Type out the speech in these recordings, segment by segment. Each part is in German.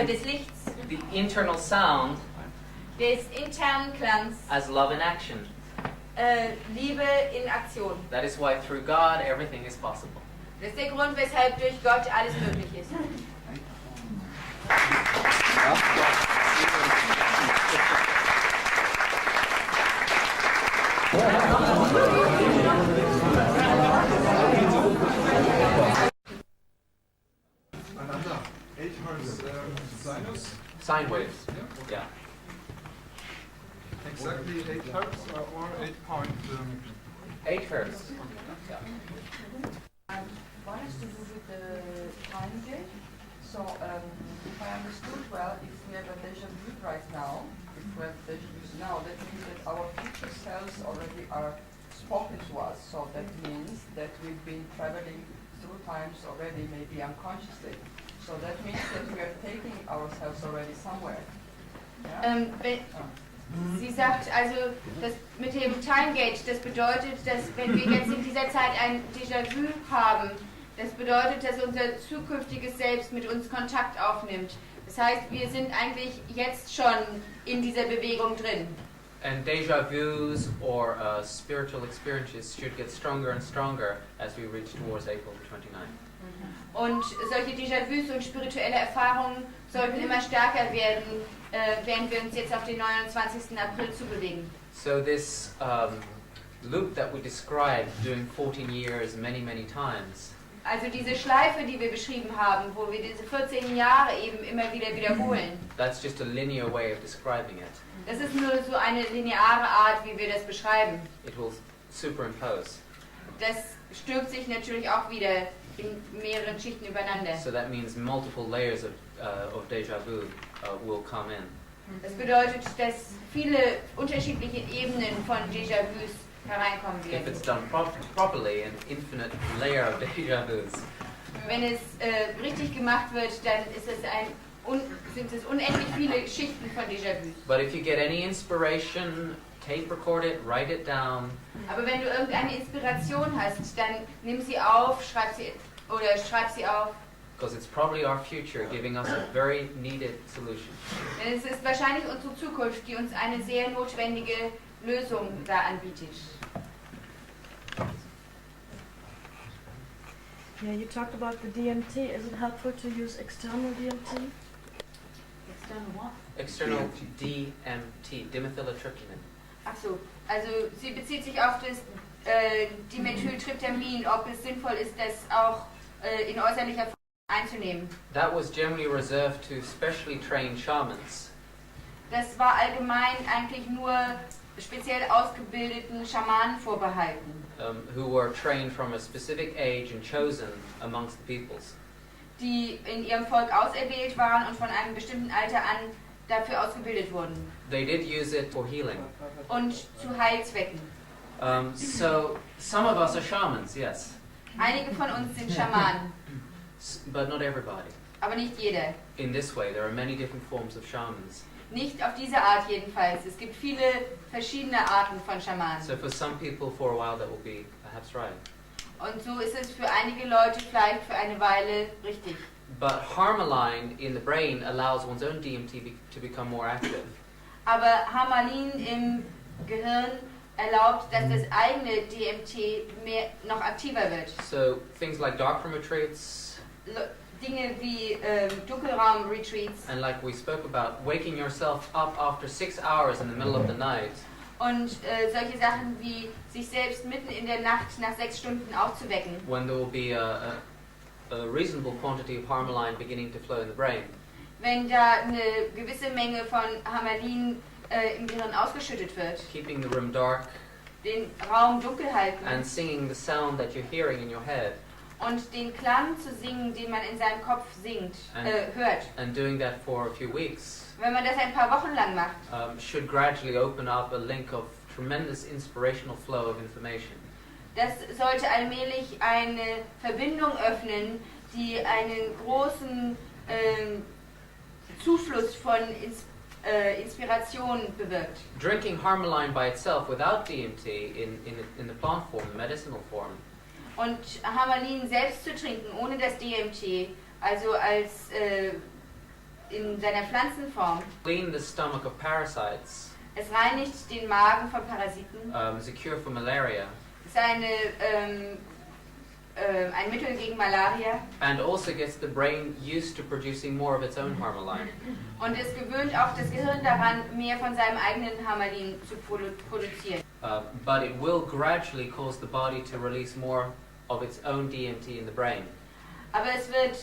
des Lichts, the internal sound des internen Klangs, as love in action. Liebe in Aktion. That is why through God everything is possible. Das ist der Grund, weshalb durch Gott alles möglich ist. Ananda, 8 hertz sinus? Sine waves. Yeah. Exactly 8 hertz or 8 point? 8 hertz. Yeah. What has to do with the time gate? So, if I understood well, if we have a déjà vu right now, if we have déjà vu now, that means that our future selves already are spoken to us. So that means that we've been traveling through times already, maybe unconsciously. So that means that we are taking ourselves already somewhere. Yeah? Sie sagt also, das mit dem Timegate, das bedeutet, dass wenn wir jetzt in dieser Zeit ein Déjà-vu haben, das bedeutet, dass unser zukünftiges Selbst mit uns Kontakt aufnimmt. Das heißt, wir sind eigentlich jetzt schon in dieser Bewegung drin. And déjà vus or spiritual experiences should get stronger and stronger as we reach towards April 29. Und solche Déjà-vus und spirituelle Erfahrungen sollten immer stärker werden, während wir uns jetzt auf den 29. April zubewegen. So this loop that we described, doing 14 years many, many times, Also diese Schleife, die wir beschrieben haben, wo wir diese 14 Jahre eben immer wieder wiederholen. that's just a linear way of describing it. Das ist nur so eine lineare Art, wie wir das beschreiben. It will superimpose. Das stülpt sich natürlich auch wieder in mehreren Schichten übereinander. So that means multiple layers of déjà vu will come in. Das bedeutet, dass viele unterschiedliche Ebenen von Déjà-vus hereinkommen If werden. it's done properly, an infinite layer of déjà vus. Wenn es richtig gemacht wird, dann ist es sind es unendlich viele Schichten von Déjà-vus. But if you get any inspiration, tape record it, write it down. Aber wenn du irgendeine Inspiration hast, dann nimm sie auf, schreib sie auf. Because it's probably our future giving us a very needed solution. Denn es ist wahrscheinlich unsere Zukunft, die uns eine sehr notwendige Lösung da anbietet. Yeah, you talked about the DMT. Is it helpful to use external DMT? External what? External DMT, dimethyltryptamine. Ach so, also sie bezieht sich auf das Dimethyltryptamin, ob es sinnvoll ist, das auch in äußerlicher Form einzunehmen. That was generally reserved to specially trained shamans. Das war allgemein eigentlich nur speziell ausgebildeten Schamanen vorbehalten, Who were trained from a specific age and chosen amongst the peoples. die in ihrem Volk auserwählt waren und von einem bestimmten Alter an dafür ausgebildet wurden They did use it for healing. und zu Heilzwecken. So some of us are shamans, yes, Einige von uns sind Schamanen, but not everybody. aber nicht jeder. In this way, there are many different forms of shamans. Nicht auf diese Art jedenfalls. Es gibt viele verschiedene Arten von Schamanen. So for some people, for a while, that will be perhaps right. Und so ist es für einige Leute vielleicht für eine Weile richtig. But harmaline in the brain allows one's own DMT to become more active. Aber Harmaline im Gehirn erlaubt, dass das eigene DMT noch aktiver wird. So things like darkroom retreats, Dinge wie Dunkelraum-Retreats and like we spoke about, waking yourself up after 6 hours in the middle of the night, und solche Sachen wie sich selbst mitten in der Nacht nach 6 Stunden aufzuwecken, when there will be a reasonable quantity of harmaline beginning to flow in the brain. wenn da eine gewisse Menge von Harmaline im Gehirn ausgeschüttet wird, Keeping the room dark den Raum dunkel halten and singing the sound that you're hearing in your head, und den Klang zu singen, den man in seinem Kopf hört. and doing that for a few weeks Wenn man das ein paar Wochen lang macht, should gradually open up a link of tremendous inspirational flow of information. das sollte allmählich eine Verbindung öffnen, die einen großen Zufluss von Inspiration bewirkt. Drinking harmaline by itself without DMT in the plant form, the medicinal form, Und Harmaline selbst zu trinken, ohne das DMT, also als in seiner Pflanzenform. Clean the stomach of parasites. Es reinigt den Magen von Parasiten. Is a cure for malaria. Es ist ein Mittel gegen Malaria. And also gets the brain used to producing more of its own harmaline. Und es gewöhnt auch das Gehirn daran, mehr von seinem eigenen Harmalin zu produzieren. But it will gradually cause the body to release more of its own DMT in the brain. Aber es wird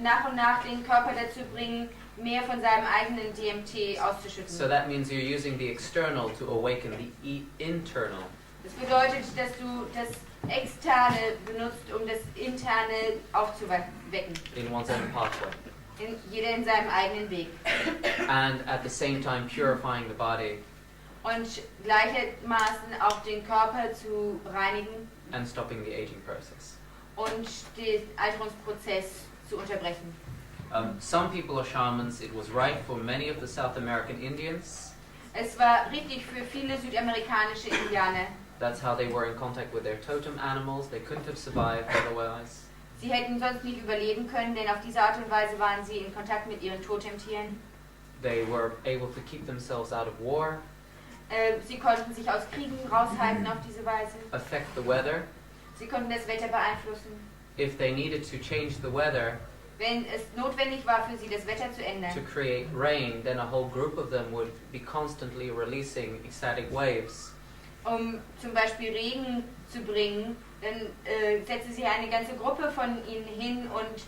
nach und nach den Körper dazu bringen, mehr von seinem eigenen DMT auszuschütten. So that means you're using the external to awaken the internal. Das bedeutet, dass du das Externe benutzt, um das Interne aufzuwecken. In one's own pathway. Jeder in seinem eigenen Weg. And at the same time purifying the body. Und gleichermaßen auch den Körper zu reinigen. And stopping the aging process. Und den Alterungsprozess zu unterbrechen. Some people are shamans. It was right for many of the South American Indians. Es war richtig für viele südamerikanische Indianer. That's how they were in contact with their totem animals. They couldn't have survived otherwise. Sie hätten sonst nicht überleben können, denn auf diese Art und Weise waren sie in Kontakt mit ihren Totemtieren. They were able to keep themselves out of war. Sie konnten sich aus Kriegen raushalten auf diese Weise. Affect the weather. Sie konnten das Wetter beeinflussen. If they needed to change the weather, Wenn es notwendig war für sie, das Wetter zu ändern, to create rain, then a whole group of them would be constantly releasing ecstatic waves. um zum Beispiel Regen zu bringen, dann setzte sie eine ganze Gruppe von ihnen hin und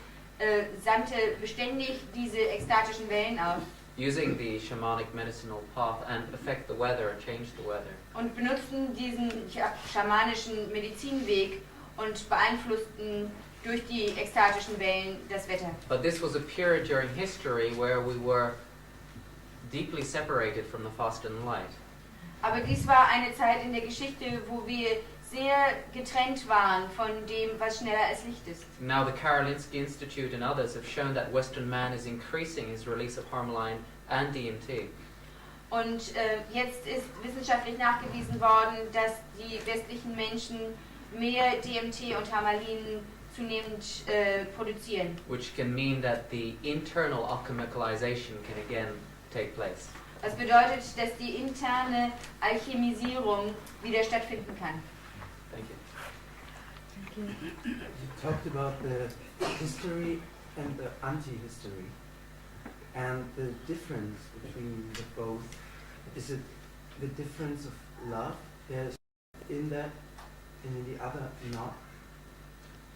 sandte beständig diese ekstatischen Wellen aus. Using the shamanic medicinal path and affect the weather and change the weather. Und benutzten diesen schamanischen Medizinweg und beeinflussten durch die ekstatischen Wellen das Wetter. But this was a period during history where we were deeply separated from the fast and light. Aber dies war eine Zeit in der Geschichte, wo wir sehr getrennt waren von dem, was schneller als Licht ist. Now the Karolinski Institute and others have shown that Western man is increasing his release of harmaline and DMT. Und jetzt ist wissenschaftlich nachgewiesen worden, dass die westlichen Menschen mehr DMT und Harmalin zunehmend produzieren. Which can mean that the internal alchemicalization can again take place. Das bedeutet, dass die interne Alchemisierung wieder stattfinden kann. Thank you. You talked about the history and the anti-history, and the difference between the both. Is it the difference of love? There's in that, and in the other not.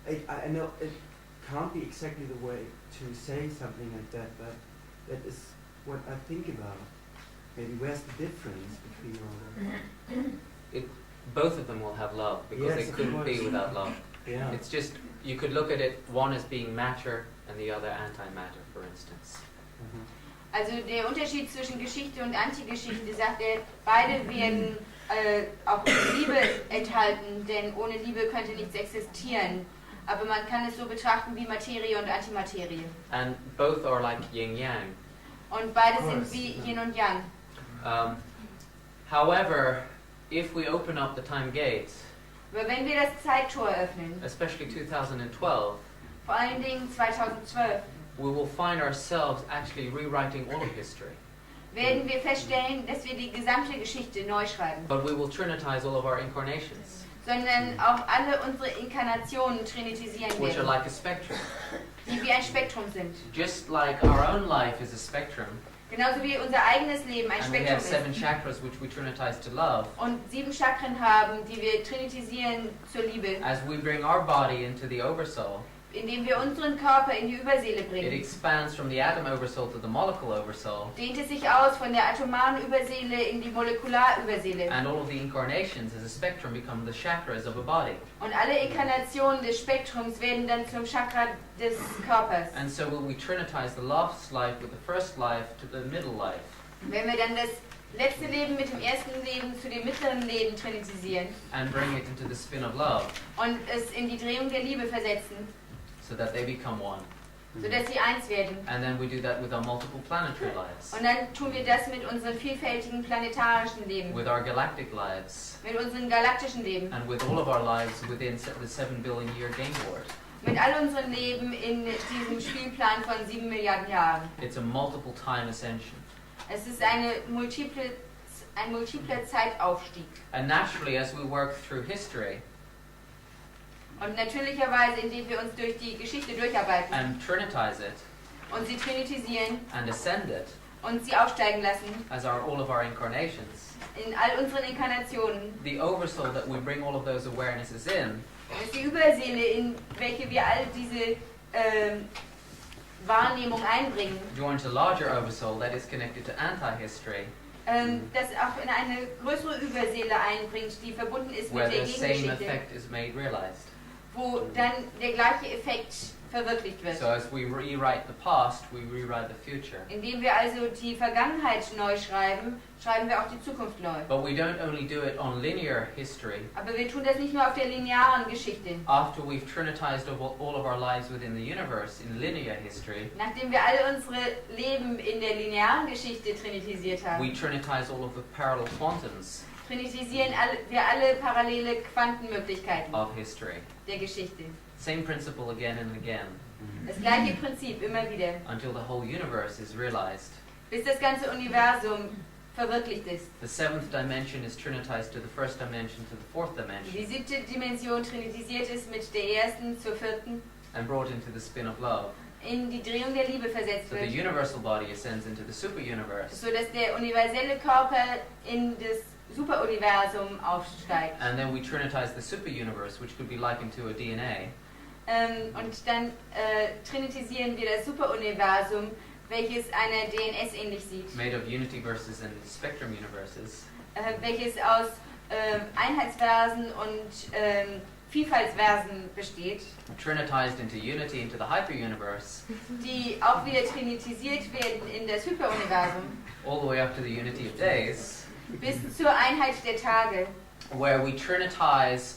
I know it can't be exactly the way to say something like that, but that is what I think about. Maybe where's the difference between all of them? Both of them will have love because Yes, they of couldn't be course. without love. Yeah. It's just, you could look at it, one as being matter and the other antimatter, for instance. Also der Unterschied zwischen Geschichte und Antigeschichte, sagt er, beide werden auch Liebe enthalten, denn ohne Liebe könnte nichts existieren. Aber man kann es so betrachten wie Materie und Antimaterie. And both are like yin-yang. Und beide Of sind course, wie yeah. Yin und Yang. However, if we open up the time gate, Aber wenn wir das Zeittor öffnen, especially 2012, vor allen Dingen 2012, we will find ourselves actually rewriting all of history. werden wir feststellen, dass wir die gesamte Geschichte neu schreiben. But we will trinitize all of our incarnations, Sondern auch alle unsere Inkarnationen trinitisieren which are werden, like a spectrum. die wie ein Spektrum sind. Just like our own life is a spectrum, Genauso wie unser eigenes Leben ein and we Spektrum have 7 ist. chakras which we trinitize to love, Und 7 Chakren haben, die wir trinitisieren zur Liebe, as we bring our body into the oversoul, indem wir unseren Körper in die Überseele it bringen. expands from the atom oversoul to the molecule oversoul, Dehnt es sich aus von der atomaren Überseele in die Molekularüberseele. and all of the incarnations as a spectrum become the chakras of a body. Und alle Inkarnationen des Spektrums werden dann zum Chakra des Körpers. And so when we trinitize the last life with the first life to the middle life, Wenn wir dann das letzte Leben mit dem ersten Leben zu dem mittleren Leben trinitisieren and bring it into the spin of love, und es in die Drehung der Liebe versetzen, so that they become one. sodass sie eins werden. And then we do that with our multiple planetary lives, Und dann tun wir das mit unseren vielfältigen planetarischen Leben, with our galactic lives, mit unseren galaktischen Leben and with all of our lives within the 7 billion year game board. mit all unserem Leben in diesem Spielplan von 7 Milliarden Jahren. It's a multiple time ascension. Es ist ein multipler Zeitaufstieg. And naturally, as we work through history Und natürlicherweise, indem wir uns durch die Geschichte durcharbeiten and trinitize it und sie trinitisieren and ascend it und sie aufsteigen lassen, as all of our incarnations, in all unseren Inkarnationen, the oversoul that we bring all of those awarenesses in ist die Überseele, in welche wir all diese Wahrnehmung einbringen, joins a larger oversoul that is connected to anti-history, das auch in eine größere Überseele einbringt, die verbunden ist where mit der the same Gegengeschichte, effect is made realized. wo dann der gleiche Effekt verwirklicht wird. So as we rewrite the past, we rewrite the future. Indem wir also die Vergangenheit neu schreiben, schreiben wir auch die Zukunft neu. But we don't only do it on linear history. Aber wir tun das nicht nur auf der linearen Geschichte. After we've trinitized all of our lives within the universe in linear history, Nachdem wir alle unsere Leben in der linearen Geschichte trinitisiert we haben, trinitize all of the parallel quantums trinitisieren wir alle parallele Quantenmöglichkeiten of history. der Geschichte. Same principle again and again, Das gleiche Prinzip immer wieder, until the whole universe is realized. bis das ganze Universum verwirklicht ist. The seventh dimension is trinitized to the first dimension to the fourth dimension, Die 7. Dimension trinitisiert ist mit der ersten zur 4. and brought into the spin of love. in die Drehung der Liebe versetzt So the wird, universal body ascends into the superuniverse, sodass der universelle Körper in das Superuniversum aufsteigt. and then we trinitize the superuniverse, which could be likened to a DNA, Und dann trinitisieren wir das Superuniversum, welches einer DNS ähnlich sieht, made of universes and spectrum universes, welches aus Einheitsversen und Vielfaltsversen besteht, trinitized into unity into the hyperuniverse, die auch wieder trinitisiert werden in das Hyperuniversum, all the way up to the unity of days, bis zur Einheit der Tage, where we trinitize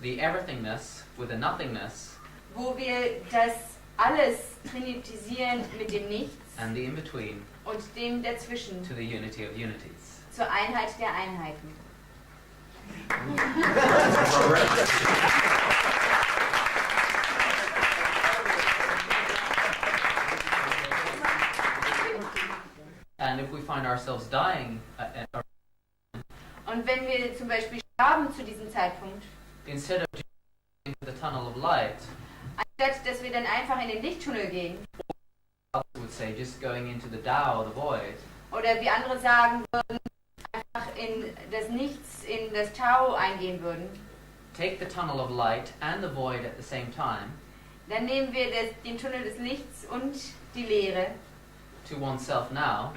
the everythingness with the nothingness, wo wir das alles trinitisieren mit dem Nichts and the in-between und dem Dazwischen to the unity of unities. zur Einheit der Einheiten. And if we find ourselves dying, Und wenn wir zum Beispiel sterben zu diesem Zeitpunkt, instead of just going into the tunnel of light, anstatt dass wir dann einfach in den Lichttunnel gehen, others would say just going into the Tao, the void, oder wie andere sagen würden, einfach in das Nichts, in das Tao eingehen würden, take the tunnel of light and the void at the same time dann nehmen wir den Tunnel des Lichts und die Leere to oneself now.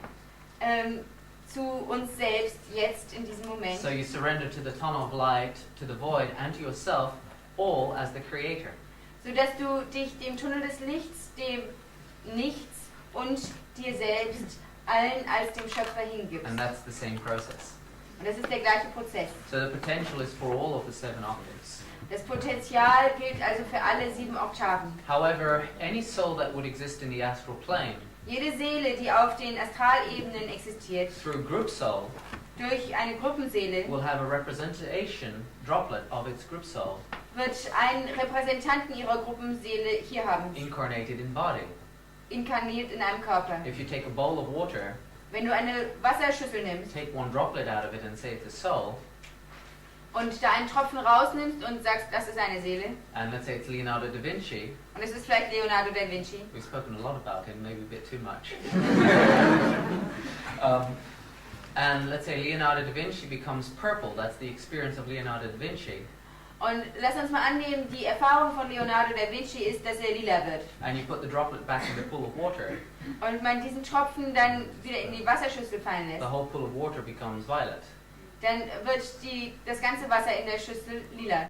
zu uns selbst jetzt in diesem Moment. So you surrender to the tunnel of light, to the void, and to yourself, all as the creator. Sodass du dich dem Tunnel des Lichts, dem Nichts und dir selbst allen als dem Schöpfer hingibst. And that's the same process. Und das ist der gleiche Prozess. So the potential is for all of the 7 octaves. Das Potenzial gilt also für alle 7 Oktaven. However, any soul that would exist in the astral plane, Jede Seele, die auf den Astralebenen existiert, through group soul, durch eine Gruppenseele, will have a representation droplet of its group soul, wird einen Repräsentanten ihrer Gruppenseele hier haben, incarnated in body. inkarniert in einem Körper. If you take a bowl of water, Wenn du eine Wasserschüssel nimmst take one droplet out of it and say it's a soul, und da einen Tropfen rausnimmst und sagst, das ist eine Seele, and let's say it's Leonardo da Vinci, und es ist vielleicht Leonardo da Vinci, we've spoken a lot about him, maybe a bit too much. And let's say Leonardo da Vinci becomes purple, that's the experience of Leonardo da Vinci, und lass uns mal annehmen, die Erfahrung von Leonardo da Vinci ist, dass er lila wird. and you put the droplet back in the pool of water, Und man diesen Tropfen dann wieder in die Wasserschüssel fallen the lässt, whole pool of water becomes violet. dann wird das ganze Wasser in der Schüssel lila.